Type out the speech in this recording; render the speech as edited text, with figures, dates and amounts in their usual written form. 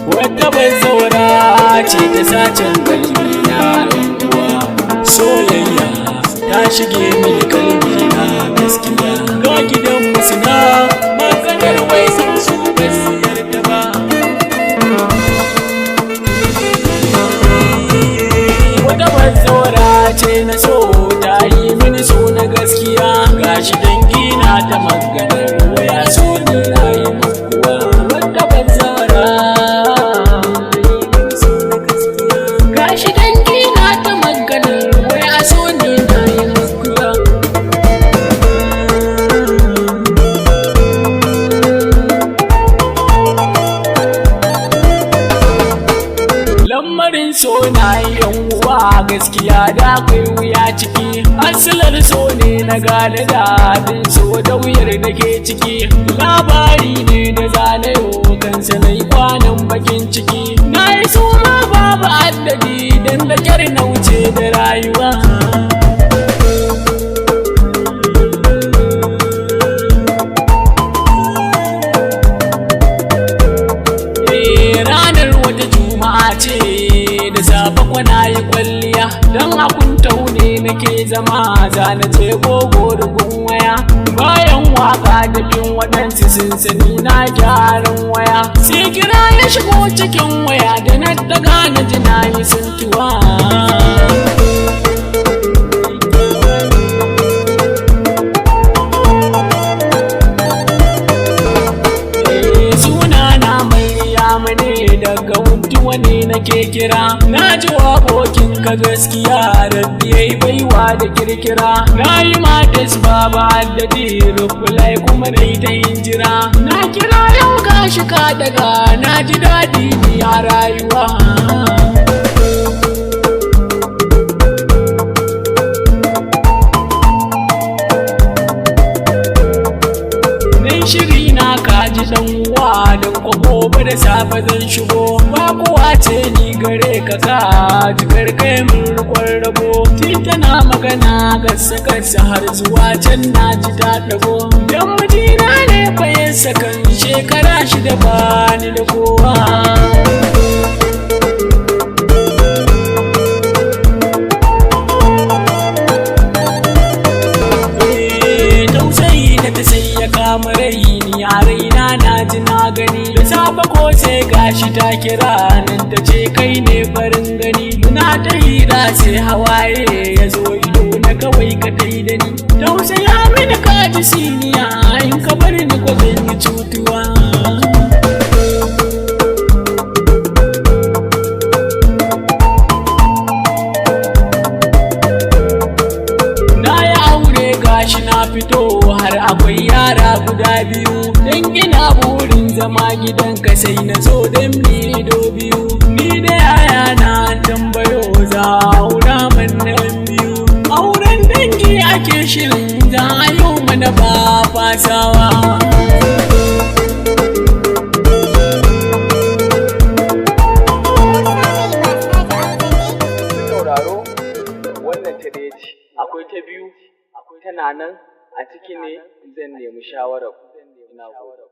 Wata bazawara ce ta sacen kalbi na uwa, soyayya ta shige mini kalbi na gaskiya. Ga gidan musina maganar wai san su gaskiyar ta ba. Wata bazawara ce na so ta yi mini so na gaskiya, gashi dangi na ta maganar waya so ni rayu kuwa. Wata bazawara gashi dangi na ta maganar waya so ni rayu kuwa. Lamarin so na yan uwa gaskiya da kai wuya ciki, asalar so ne na gane daɗin so da wuyar da ke ciki. Labari ne da zanayo kansa na yi kwanan bakin ciki, na yi so ma babu addadi don da kyar na wuce da rayuwa. Ranar wata juma'a ce da safe kwana yi kwalliya, don hakunta ne nake zama zana ce gogo da waya. Bayan waka da bin waɗansu sun sani na gyaran waya, sai kira ya shigo cikin waya da na daga na ji na yi suntuwa. Daga wuntuwa ne nake kira, na ji waƙoƙin ka gaskiya rabbi yayi baiwa da kirkira. Na yi matas babu haddadi rufulai kuma na yi ta yin jira, na kira yau gashi ka daga na ji daɗi ni a rayuwa. Shiri na kaji dan uwa don gobe da safe zan shigo, ba kuwa ce ni gare ka ji karkai mun rikon rabo. Tana magana gasa har zuwa can na ji ta dago, dan mijina ne bayan sakan shekara 6 bani da kowa. Rai ni a raina na ji na gani, da safe ko sai gashi ta kira nan ta ce kai ne farin gani. Muna ta hira sai hawaye ya zo ido na kawai ka tai da ni, tausaya mini ka ji siniya in ka bar ni ko zan yi cutuwa. Gashi na fito har akwai yara guda biyu, dan ina burin zama gidanka sai na zo dan mi ido biyu. Ni da yaya na tambayo za aura mana biyu, auren dangi ake shirin za a yi mana ba fasawa. Sauraro wannan ta ce, akwai ta biyu tana nan a ciki ne zan nemi shawarar ku.